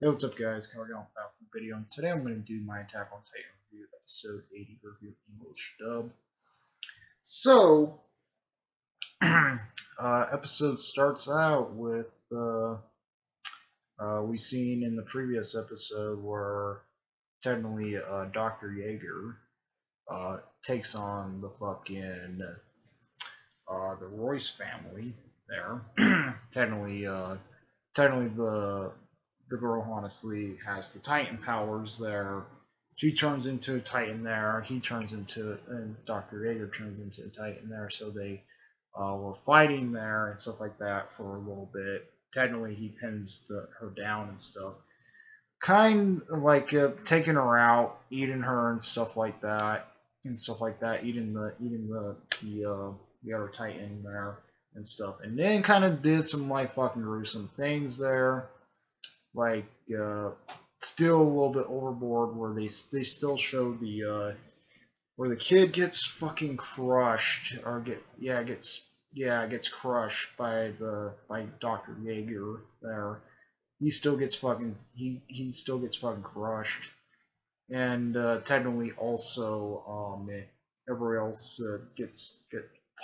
Hey, what's up, guys? Carry on back with the video, and today I'm going to do my Attack on Titan review, episode 80 review English dub. So, episode starts out with we seen in the previous episode where technically Dr. Jaeger takes on the fucking the Royce family there. Technically the girl honestly has the Titan powers there. She turns into a Titan there. He turns into, and Dr. Jaeger turns into a Titan there. So they were fighting there and stuff like that for a little bit. Technically, he pins her down and stuff. Kind of like taking her out, eating her and stuff like that, Eating the other Titan there and stuff. And then kind of did some like fucking gruesome things there, like still a little bit overboard where they still show the where the kid gets fucking crushed or gets crushed by Dr. Jaeger there. He still gets fucking crushed, and technically also everybody else get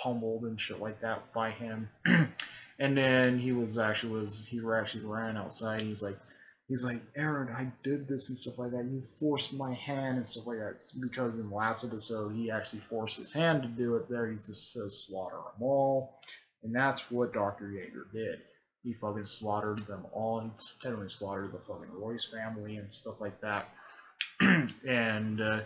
pummeled and shit like that by him. And then he actually ran outside. He's like, Aaron, I did this and stuff like that. You forced my hand and stuff like that. Because in the last episode, he actually forced his hand to do it. There, he just says slaughter them all, and that's what Dr. Jaeger did. He fucking slaughtered them all. He technically slaughtered the fucking Royce family and stuff like that. And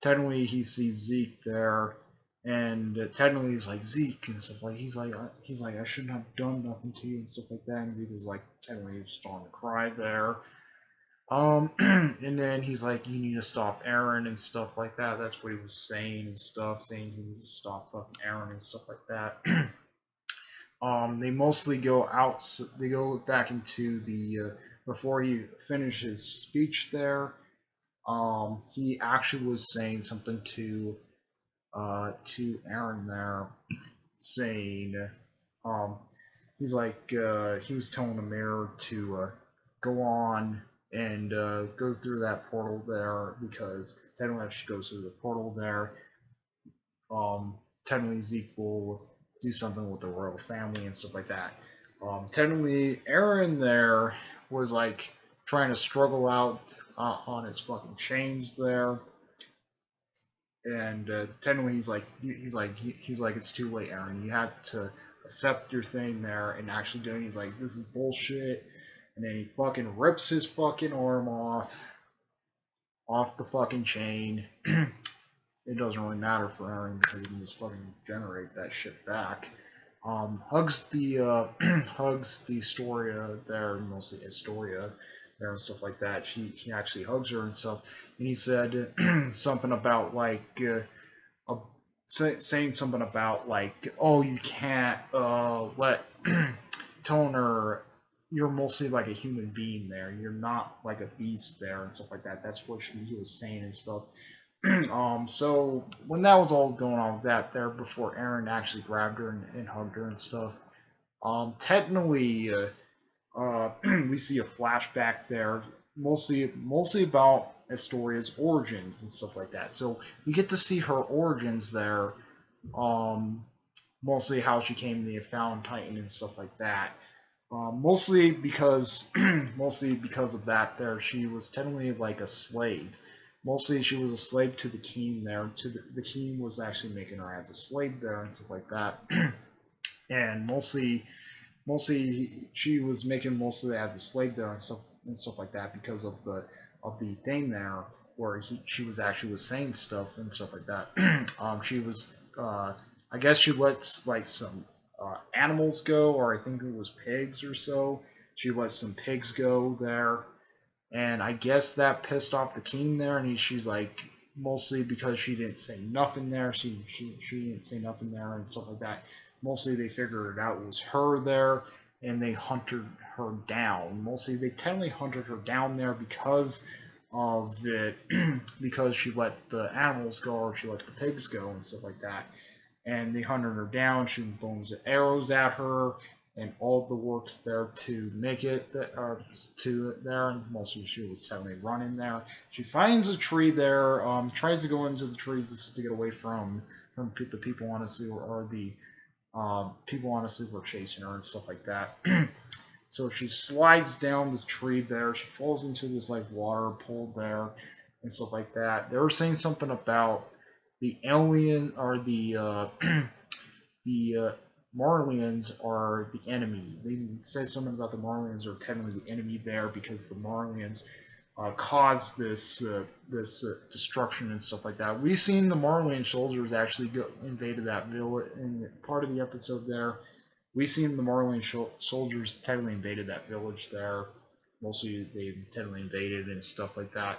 technically, he sees Zeke there, and technically he's like, Zeke and stuff like he's like I shouldn't have done nothing to you and stuff like that. And Zeke was like technically starting to cry there. And then he's like, you need to stop Aaron and stuff like that. That's what he was saying and stuff, saying he needs to stop fucking Aaron and stuff like that. They mostly go out. They go back into the before he finishes speech there. He actually was saying something to Aaron there, saying, um, he was telling the mayor to go on and go through that portal there because technically if she goes through the portal there, technically Zeke will do something with the royal family and stuff like that. Technically Aaron there was like trying to struggle out on his fucking chains there, and technically he's like it's too late, Aaron. You have to accept your thing there and actually doing. He's like, this is bullshit, and then he fucking rips his fucking arm off the fucking chain. It doesn't really matter for Aaron because he can just fucking generate that shit back. Hugs the hugs the Astoria there, mostly Astoria there and stuff like that. He actually hugs her and stuff, and he said something about like saying something about like, oh, you can't let Toner. You're mostly like a human being there. You're not like a beast there and stuff like that. That's what he was saying and stuff. So when that was all going on with that there, before Aaron actually grabbed her and hugged her and stuff, technically, we see a flashback there, mostly about Astoria's origins and stuff like that. So we get to see her origins there, um, mostly how she came to the Found Titan and stuff like that. Mostly because of that. There, she was technically like a slave. Mostly, she was a slave to the king there. The king was actually making her as a slave there and stuff like that. And mostly she was making mostly as a slave there and stuff like that because of the thing there where she was actually was saying stuff and stuff like that. She was I guess she lets like some animals go, or I think it was pigs or so. She let some pigs go there, and I guess that pissed off the king there, and she's like, mostly because she didn't say nothing there, she didn't say nothing there and stuff like that. Mostly they figured it out it was her there, and they hunted her down. Mostly they technically hunted her down there because of it, because she let the animals go or she let the pigs go and stuff like that. And they hunted her down, shooting bones of arrows at her, and all the works there to make it to it there. And mostly she was suddenly running there. She finds a tree there, tries to go into the tree just to get away from the people honestly, or the people honestly were chasing her and stuff like that. So she slides down the tree there. She falls into this like water pool there and stuff like that. They were saying something about the alien or the Marlians are the enemy. They say something about the Marlians are technically the enemy there because the Marlians caused this destruction and stuff like that. We've seen the Marlian soldiers actually invaded that village in part of the episode there. We've seen the Marlian soldiers technically invaded that village there. Mostly they technically invaded and stuff like that.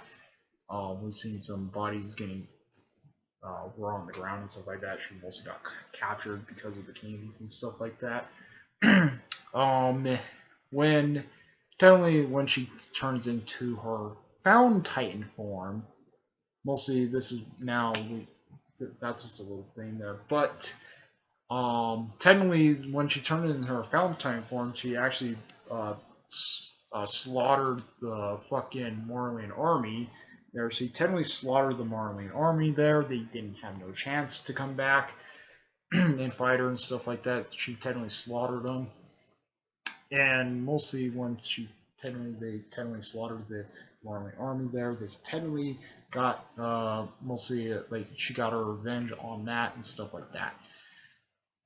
We've seen some bodies getting were on the ground and stuff like that. She mostly got captured because of the kings and stuff like that. When technically when she turns into her found Titan form, mostly this is now that's just a little thing there, but technically when she turned into her found Titan form, she actually slaughtered the fucking Marlian army there. She technically slaughtered the Marlian army there. They didn't have no chance to come back and fight her and stuff like that. She technically slaughtered them. And mostly when they technically slaughtered the Marlian army there, they technically got mostly like she got her revenge on that and stuff like that.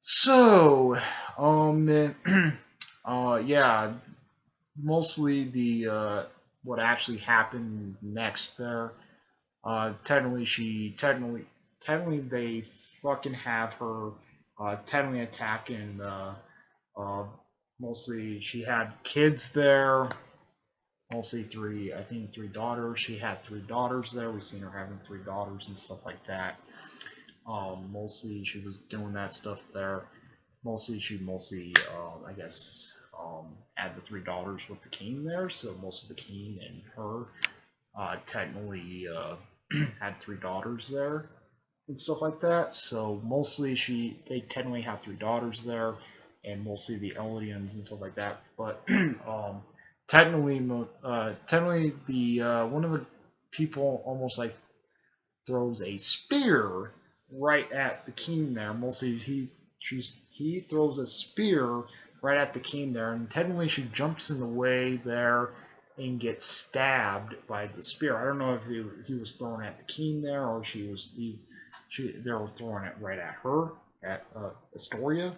So, yeah, mostly the what actually happened next there. Technically they fucking have her technically attacking. Mostly she had kids there. Mostly I think three daughters. She had three daughters there. We've seen her having three daughters and stuff like that. Mostly she was doing that stuff there. Mostly I guess had the three daughters with the king there. So most of the king and her technically had three daughters there and stuff like that. So mostly they technically have three daughters there, and mostly the Eldians and stuff like that. But technically the one of the people almost like throws a spear right at the king there. Mostly he throws a spear right at the king there, and technically she jumps in the way there and gets stabbed by the spear. I don't know if he was throwing at the king there, or they were throwing it right at her, at Astoria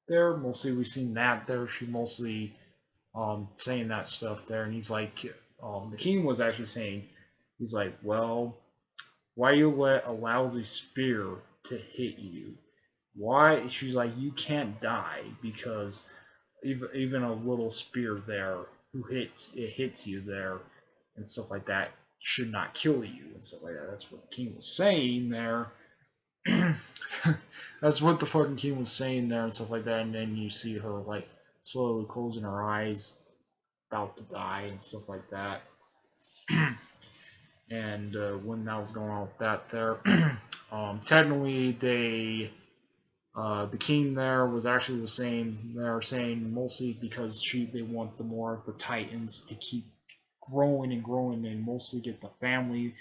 there. Mostly we've seen that there. She mostly saying that stuff there, and he's like, the king was actually saying, he's like, well, why you let a lousy spear to hit you? Why? She's like, you can't die because even a little spear there hits you there and stuff like that should not kill you and stuff like that. That's what the king was saying there. That's what the fucking king was saying there and stuff like that. And then you see her like slowly closing her eyes, about to die and stuff like that. And when that was going on with that there, technically the king there was saying mostly because they want the more of the Titans to keep growing and growing and mostly get the family,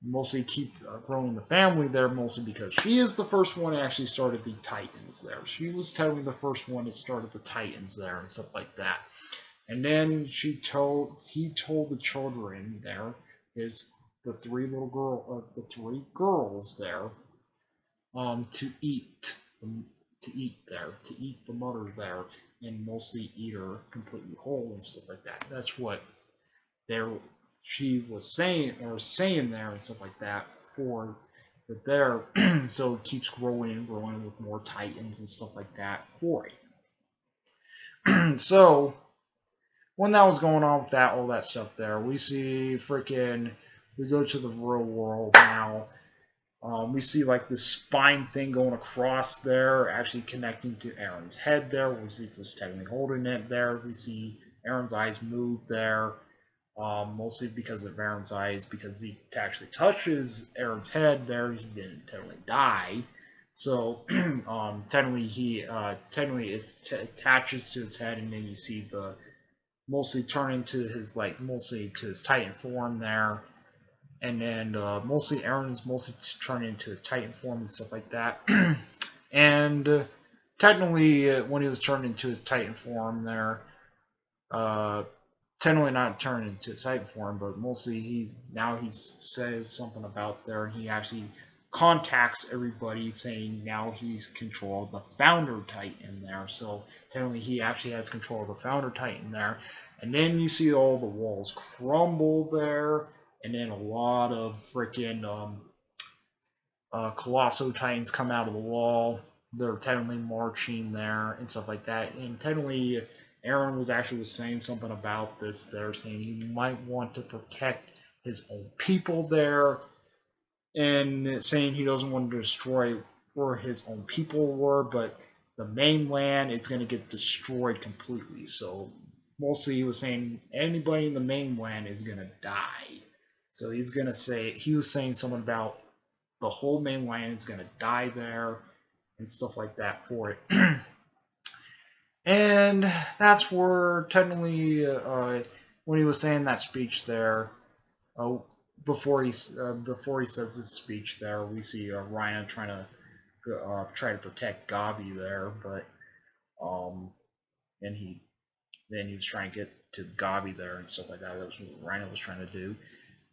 mostly keep growing the family there, mostly because she is the first one that actually started the Titans there. She was technically the first one that started the Titans there and stuff like that. And then he told the children there, the three girls there, to eat the mother there, and mostly eat her completely whole and stuff like that. That's what she was saying there and stuff like that for that there. So it keeps growing and growing with more Titans and stuff like that for it. So when that was going on with all that stuff there, we go to the real world now. We see like this spine thing going across there, actually connecting to Aaron's head there, where Zeke was technically holding it there. We see Aaron's eyes move there, mostly because of Aaron's eyes, because Zeke actually touches Aaron's head there. He didn't technically die. So technically it attaches to his head, and then you see the mostly turn into his mostly to his Titan form there, and then mostly Aaron's mostly turning into his Titan form and stuff like that. And technically, when he was turned into his Titan form there, technically not turned into his Titan form, but mostly he says something about there, and he actually contacts everybody saying now he's control of the Founder Titan there. So technically he actually has control of the Founder Titan there. And then you see all the walls crumble there, and then a lot of freaking Colossal Titans come out of the wall. They're technically marching there and stuff like that. And technically, Aaron was saying something about this there, saying he might want to protect his own people there, and saying he doesn't want to destroy where his own people were, but the mainland is going to get destroyed completely. So mostly he was saying anybody in the mainland is going to die. So he was saying something about the whole mainland is going to die there and stuff like that for it. And that's where technically when he was saying that speech there, before he says his speech there, we see Rhino trying to try to protect Gabi there, but and he was trying to get to Gabi there and stuff like that. That was what Rhino was trying to do.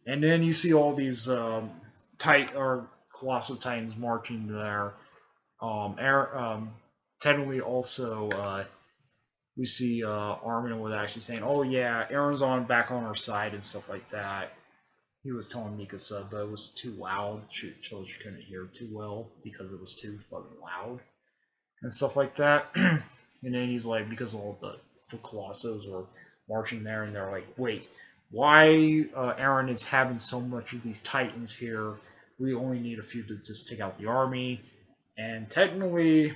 And then you see all these Colossal Titans marching there. Technically also we see Armin was actually saying, "Oh yeah, Aaron's back on our side and stuff like that." He was telling Mikasa, but it was too loud. She couldn't hear too well because it was too fucking loud and stuff like that. And then he's like, because all the Colossos are marching there, and they're like, "Wait, why Aaron is having so much of these Titans here? We only need a few to just take out the army." And technically,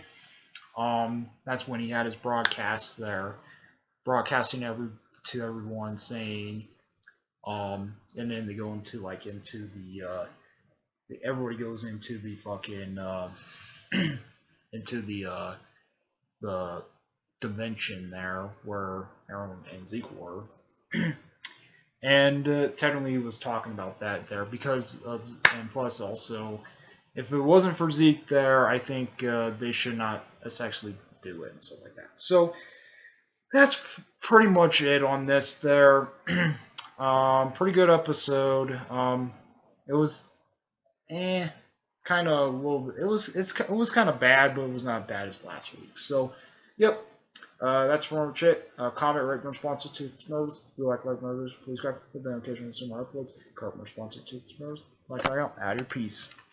that's when he had his broadcast there, broadcasting to everyone saying, and then they go into everybody goes into the fucking into the dimension there where Aaron and Zeke were. And technically he was talking about that there because and plus also, if it wasn't for Zeke there, I think they should not essentially do it and stuff like that. So that's pretty much it on this there. Pretty good episode. It was kind of a little bit. It was kind of bad, but it was not bad as last week. So, yep. That's pretty much it. Comment, rate, and responsive to Smurfs. If you like murders, please grab the notification and see more uploads. Comment, responsive to Smurfs. Like I out. Add your piece.